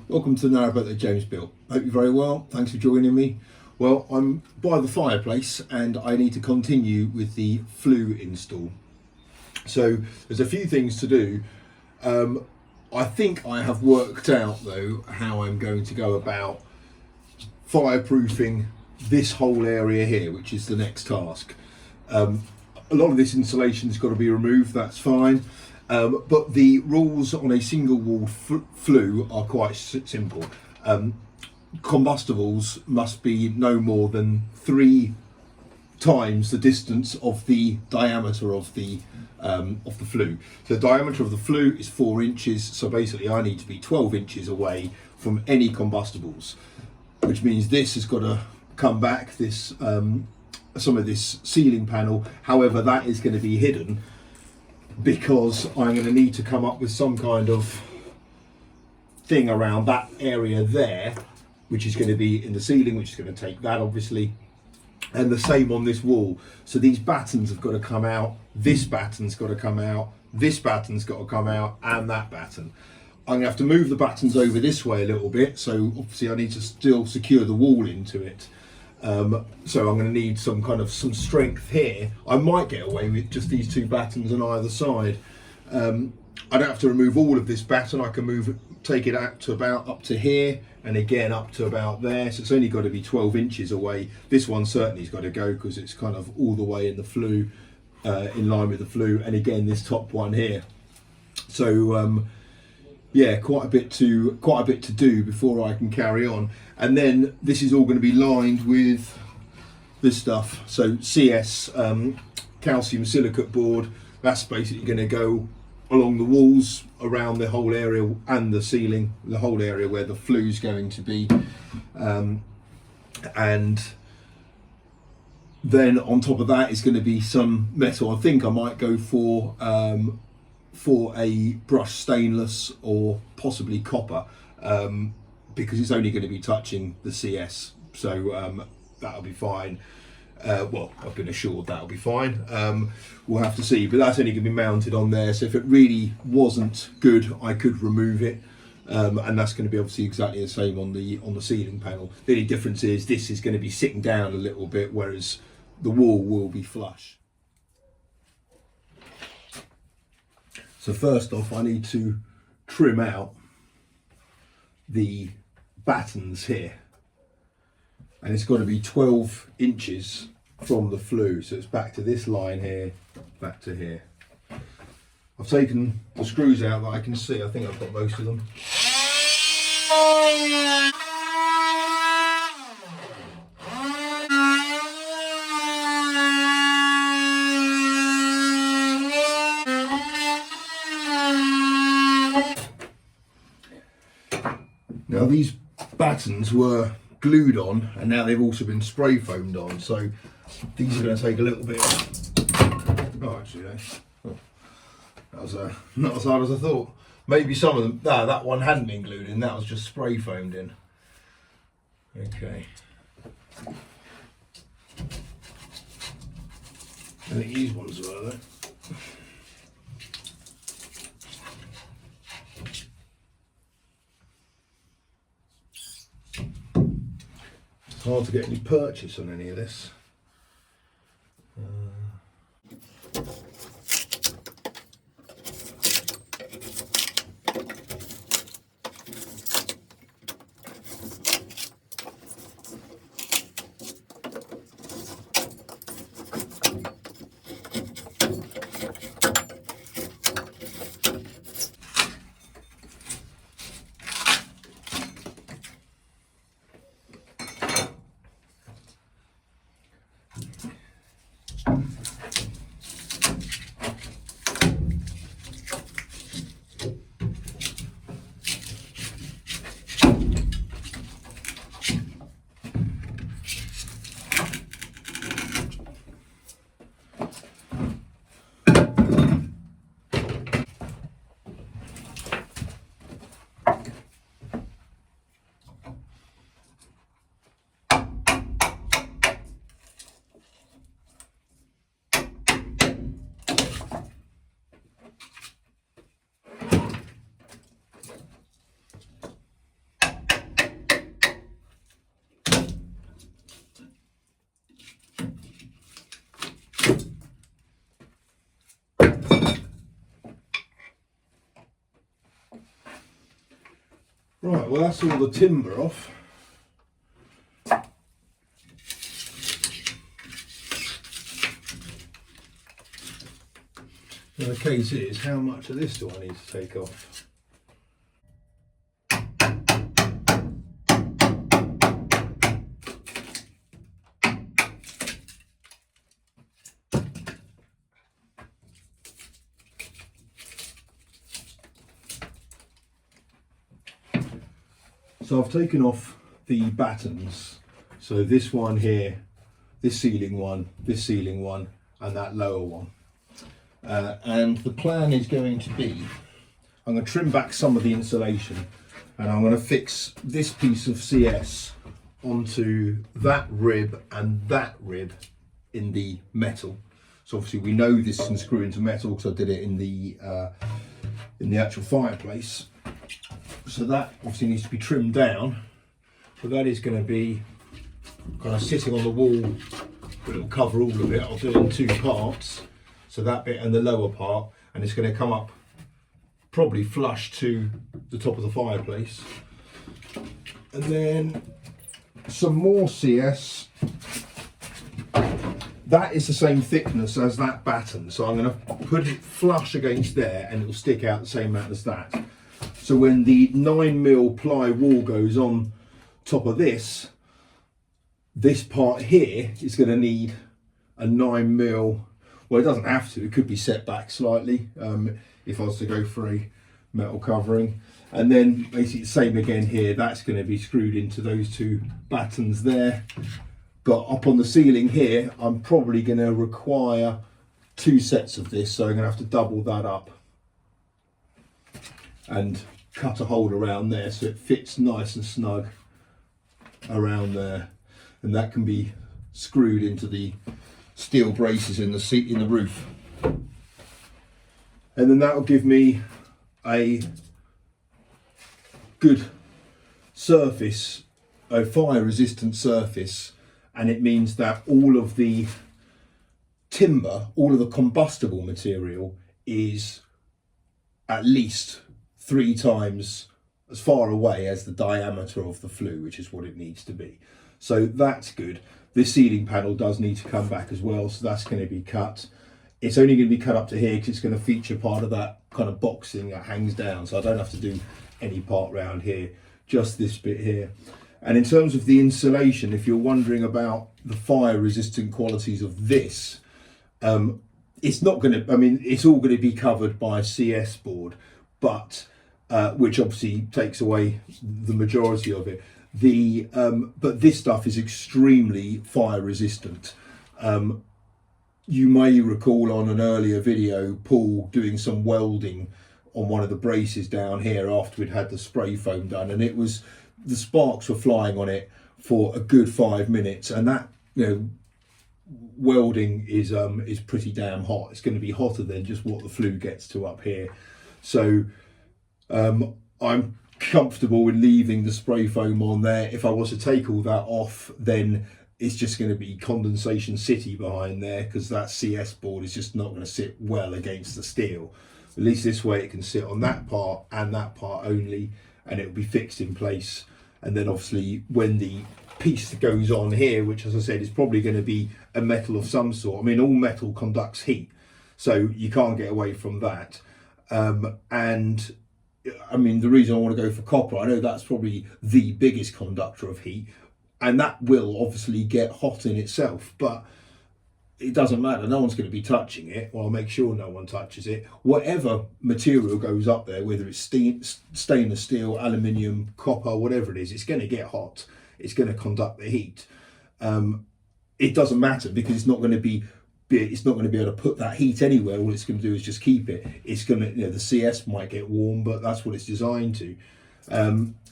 Welcome to the Narrowboat that James built. Hope you're very well. Thanks for joining me. Well, I'm by the fireplace and I need to continue with the flue install. So there's a few things to do. I think I have worked out though how I'm going to go about fireproofing this whole area here, which is the next task. A lot of this insulation has got to be removed, that's fine. But the rules on a single walled flue are quite simple. Combustibles must be no more than 3 times the distance of the diameter of the flue. So the diameter of the flue is 4 inches, so basically I need to be 12 inches away from any combustibles, which means this has got to come back, this some of this ceiling panel. However, that is going to be hidden because I'm going to need to come up with some kind of thing around that area there, which is going to be in the ceiling, which is going to take that obviously, and the same on this wall. So these battens have got to come out, this batten's got to come out, this batten's got to come out, and that batten. I'm going to have to move the battens over this way a little bit, so obviously I need to still secure the wall into it. So I'm going to need some strength here. I might get away with just these 2 battens on either side. I don't have to remove all of this batten. I can take it out to about up to here, and again up to about there. So it's only got to be 12 inches away. This one certainly has got to go because it's kind of all the way in the flue, in line with the flue, and again this top one here. So yeah, quite a bit to do before I can carry on. And then this is all going to be lined with this stuff. So CS calcium silicate board. That's basically going to go along the walls, around the whole area, and the ceiling, the whole area where the flue is going to be. And then on top of that is going to be some metal. I think I might go for a brushed stainless or possibly copper, because it's only going to be touching the CS, so that'll be fine. Well, I've been assured that'll be fine. We'll have to see, but that's only going to be mounted on there, so if it really wasn't good I could remove it, and that's going to be obviously exactly the same on the ceiling panel. The only difference is this is going to be sitting down a little bit, whereas the wall will be flush. So first off, I need to trim out the battens here, and it's got to be 12 inches from the flue, so it's back to this line here, back to here. I've taken the screws out that I can see. I think I've got most of them. Now these battens were glued on, and now they've also been spray foamed on, so these are going to take a little bit. Oh, actually, that was not as hard as I thought. Maybe some of them. No, that one hadn't been glued in. That was just spray foamed in. Okay. I think these ones were though. It's hard to get any purchase on any of this. Right, well that's all the timber off. And the case is, how much of this do I need to take off? So I've taken off the battens. So this one here, this ceiling one, and that lower one. And the plan is going to be, I'm going to trim back some of the insulation and I'm going to fix this piece of CS onto that rib and that rib in the metal. So obviously we know this can screw into metal because I did it in the actual fireplace. So that obviously needs to be trimmed down, but that is going to be kind of sitting on the wall, but it'll cover all of it. I'll do it in two parts. So that bit and the lower part, and it's going to come up probably flush to the top of the fireplace. And then some more CS. That is the same thickness as that batten. So I'm going to put it flush against there and it'll stick out the same amount as that. So when the 9mm ply wall goes on top of this part here is going to need a 9mm. Well, it doesn't have to, it could be set back slightly if I was to go for a metal covering. And then basically the same again here, that's going to be screwed into those two battens there. But up on the ceiling here, I'm probably going to require 2 sets of this, so I'm going to have to double that up and cut a hole around there so it fits nice and snug around there. And that can be screwed into the steel braces in the seat in the roof, and then that will give me a good surface, a fire resistant surface, and it means that all of the timber, all of the combustible material is at least 3 times as far away as the diameter of the flue, which is what it needs to be. So that's good. This ceiling panel does need to come back as well, so that's going to be cut. It's only going to be cut up to here because it's going to feature part of that kind of boxing that hangs down, so I don't have to do any part round here, just this bit here. And in terms of the insulation, if you're wondering about the fire resistant qualities of this, it's not going to, I mean, it's all going to be covered by CS board, but which obviously takes away the majority of it. But this stuff is extremely fire resistant. You may recall on an earlier video Paul doing some welding on one of the braces down here after we'd had the spray foam done, and it was, the sparks were flying on it for a good 5 minutes, and that, you know, welding is pretty damn hot. It's going to be hotter than just what the flue gets to up here. So I'm comfortable with leaving the spray foam on there. If I was to take all that off, then it's just going to be condensation city behind there, because that CS board is just not going to sit well against the steel. At least this way it can sit on that part and that part only, and it will be fixed in place. And then obviously when the piece that goes on here, which as I said is probably going to be a metal of some sort, I mean all metal conducts heat, so you can't get away from that. And I mean, the reason I want to go for copper, I know that's probably the biggest conductor of heat, and that will obviously get hot in itself, but it doesn't matter. No one's going to be touching it. Well, I'll make sure no one touches it. Whatever material goes up there, whether it's stainless steel, aluminium, copper, whatever it is, it's going to get hot. It's going to conduct the heat. It doesn't matter because it's not going to be able to put that heat anywhere. All it's going to do is just keep it. It's going to, you know, the CS might get warm, but that's what it's designed to.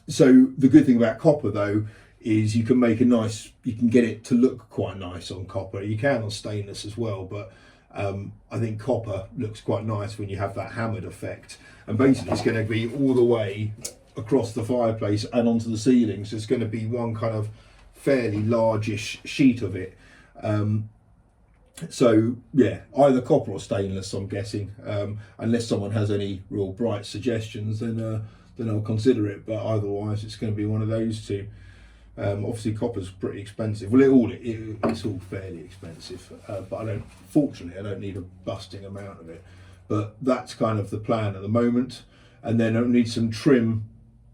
So the good thing about copper though is you can make you can get it to look quite nice on copper. You can on stainless as well, but I think copper looks quite nice when you have that hammered effect. And basically it's going to be all the way across the fireplace and onto the ceiling, so it's going to be one kind of fairly largish sheet of it. So yeah, either copper or stainless, I'm guessing, unless someone has any real bright suggestions, then then I'll consider it. But otherwise, it's going to be one of those two. Obviously, copper's pretty expensive. Well, it's all fairly expensive, but fortunately, I don't need a busting amount of it. But that's kind of the plan at the moment. And then I'll need some trim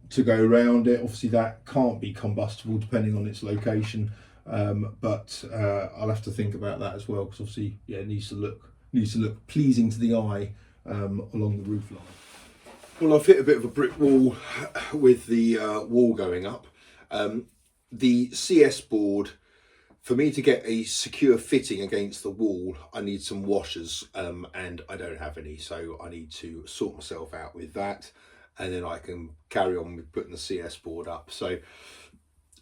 to go around it. Obviously, that can't be combustible depending on its location. But I'll have to think about that as well, because obviously, yeah, it needs to look pleasing to the eye along the roof line. Well, I've hit a bit of a brick wall with the wall going up. The CS board, for me to get a secure fitting against the wall, I need some washers, and I don't have any, so I need to sort myself out with that, and then I can carry on with putting the CS board up. So,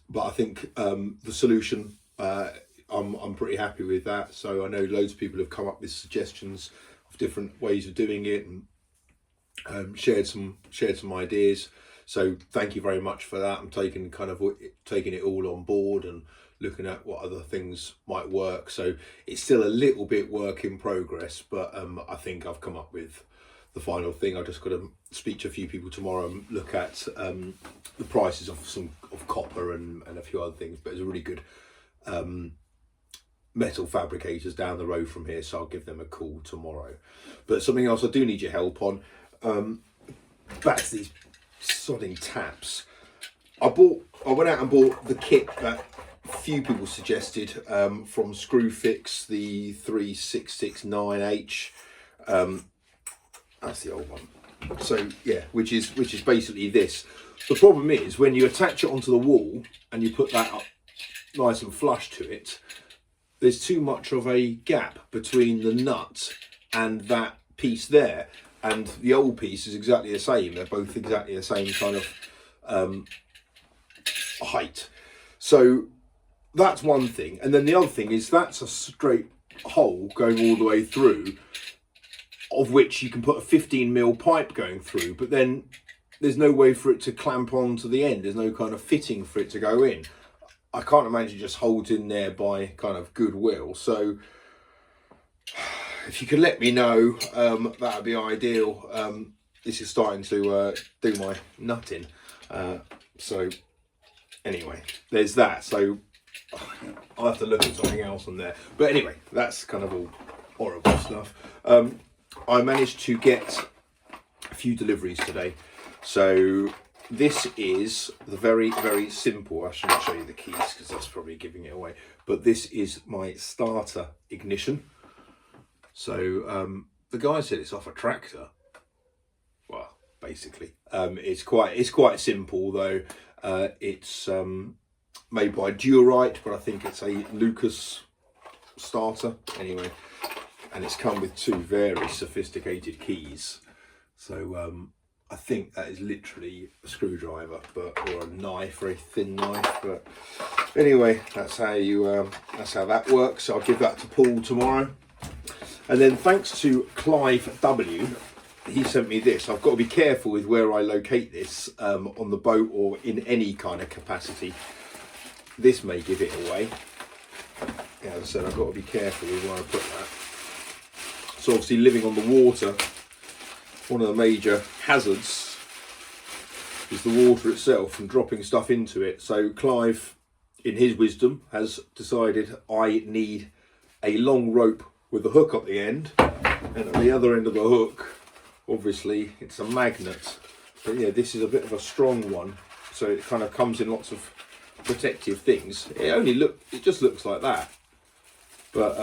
but I think the solution, I'm pretty happy with that. So I know loads of people have come up with suggestions of different ways of doing it, and shared some ideas. So thank you very much for that. I'm taking it all on board and looking at what other things might work. So it's still a little bit work in progress, but I think I've come up with the final thing. I just got to speak to a few people tomorrow and look at the prices of copper and a few other things. But it's a really good metal fabricators down the road from here, so I'll give them a call tomorrow. But something else I do need your help on. Back to these sodding taps. I went out and bought the kit that a few people suggested from Screwfix, the 3669H. That's the old one. So yeah, which is basically this. The problem is when you attach it onto the wall and you put that up nice and flush to it, there's too much of a gap between the nut and that piece there. And the old piece is exactly the same. They're both exactly the same kind of height. So that's one thing. And then the other thing is that's a straight hole going all the way through, of which you can put a 15mm pipe going through, but then there's no way for it to clamp on to the end. There's no kind of fitting for it to go in. I can't imagine it just holds in there by kind of goodwill. So if you could let me know, that would be ideal. This is starting to do my nutting. So anyway, there's that. So I'll have to look at something else on there. But anyway, that's kind of all horrible stuff. I managed to get a few deliveries today. So this is the very, very simple, I shouldn't show you the keys because that's probably giving it away. But this is my starter ignition. So the guy said it's off a tractor. Well, basically, it's quite simple though. It's made by Durite, but I think it's a Lucas starter anyway, and it's come with two very sophisticated keys. So I think that is literally a screwdriver, or a knife, very thin knife. But anyway, that's how that works. So I'll give that to Paul tomorrow. And then thanks to Clive W, he sent me this. I've got to be careful with where I locate this on the boat or in any kind of capacity. This may give it away. Yeah, as I said, I've got to be careful with where I put that. So obviously living on the water, one of the major hazards is the water itself and dropping stuff into it. So Clive, in his wisdom, has decided I need a long rope with a hook at the end, and at the other end of the hook, obviously, it's a magnet. But yeah, this is a bit of a strong one, so it kind of comes in lots of protective things. It just looks like that, but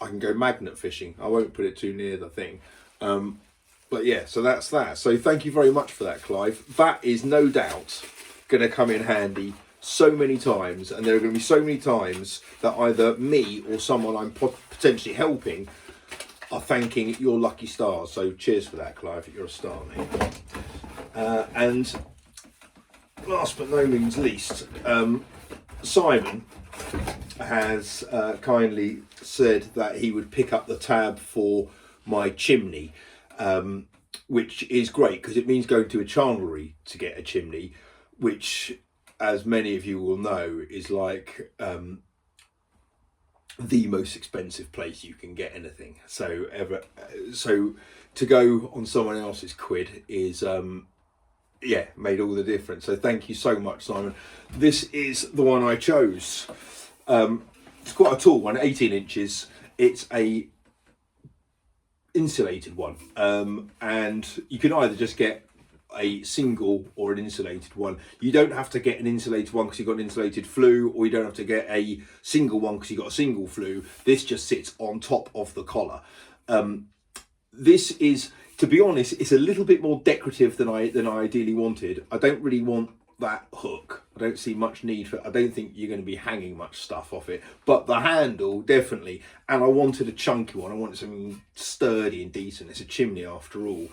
I can go magnet fishing. I won't put it too near the thing. But yeah, so that's that. So thank you very much for that, Clive. That is no doubt going to come in handy so many times, and there are going to be so many times that either me or someone I'm potentially helping are thanking your lucky stars. So cheers for that, Clive. You're a star, mate. And last but no means least, Simon has kindly said that he would pick up the tab for my chimney, which is great because it means going to a chandlery to get a chimney, which, as many of you will know, is like the most expensive place you can get anything. So to go on someone else's quid is yeah, made all the difference. So thank you so much, Simon. This is the one I chose. It's quite a tall one, 18 inches. It's a insulated one, and you can either just get a single or an insulated one. You don't have to get an insulated one because you've got an insulated flue, or you don't have to get a single one because you've got a single flue. This just sits on top of the collar. This is, to be honest, it's a little bit more decorative than I ideally wanted. I don't really want that hook. I don't see much need for it. I don't think you're going to be hanging much stuff off it, but the handle definitely. And I wanted a chunky one. I wanted something sturdy and decent. It's a chimney after all,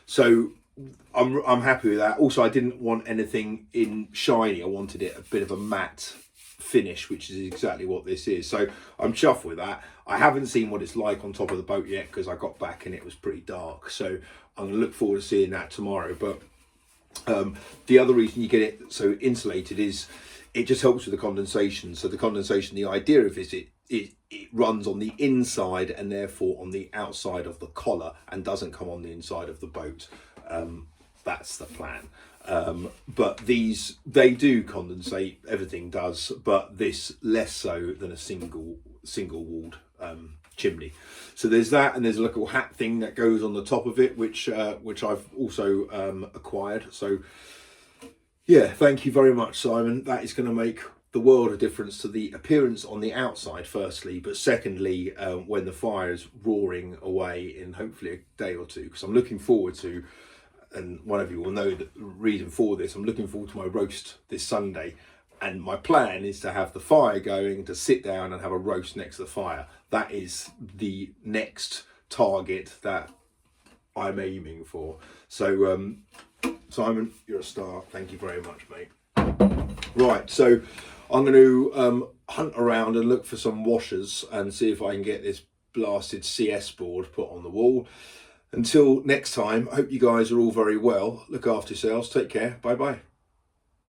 so I'm happy with that. Also, I didn't want anything in shiny. I wanted it a bit of a matte finish, which is exactly what this is. So I'm chuffed with that. I haven't seen what it's like on top of the boat yet because I got back and it was pretty dark. So I'm gonna look forward to seeing that tomorrow. But the other reason you get it so insulated is it just helps with the condensation. So the condensation, the idea of it runs on the inside and therefore on the outside of the collar and doesn't come on the inside of the boat. That's the plan. But these, they do condensate, everything does, but this less so than a single walled chimney. So there's that, and there's a little hat thing that goes on the top of it, which I've also acquired. So yeah, thank you very much, Simon. That is going to make the world of difference to the appearance on the outside, firstly, but secondly, when the fire is roaring away in hopefully a day or two, because I'm looking forward to, and one of you will know the reason for this, I'm looking forward to my roast this Sunday. And my plan is to have the fire going, to sit down and have a roast next to the fire. That is the next target that I'm aiming for. So, Simon, you're a star. Thank you very much, mate. Right, so I'm going to hunt around and look for some washers and see if I can get this blasted CS board put on the wall. Until next time, I hope you guys are all very well. Look after yourselves. Take care. Bye-bye.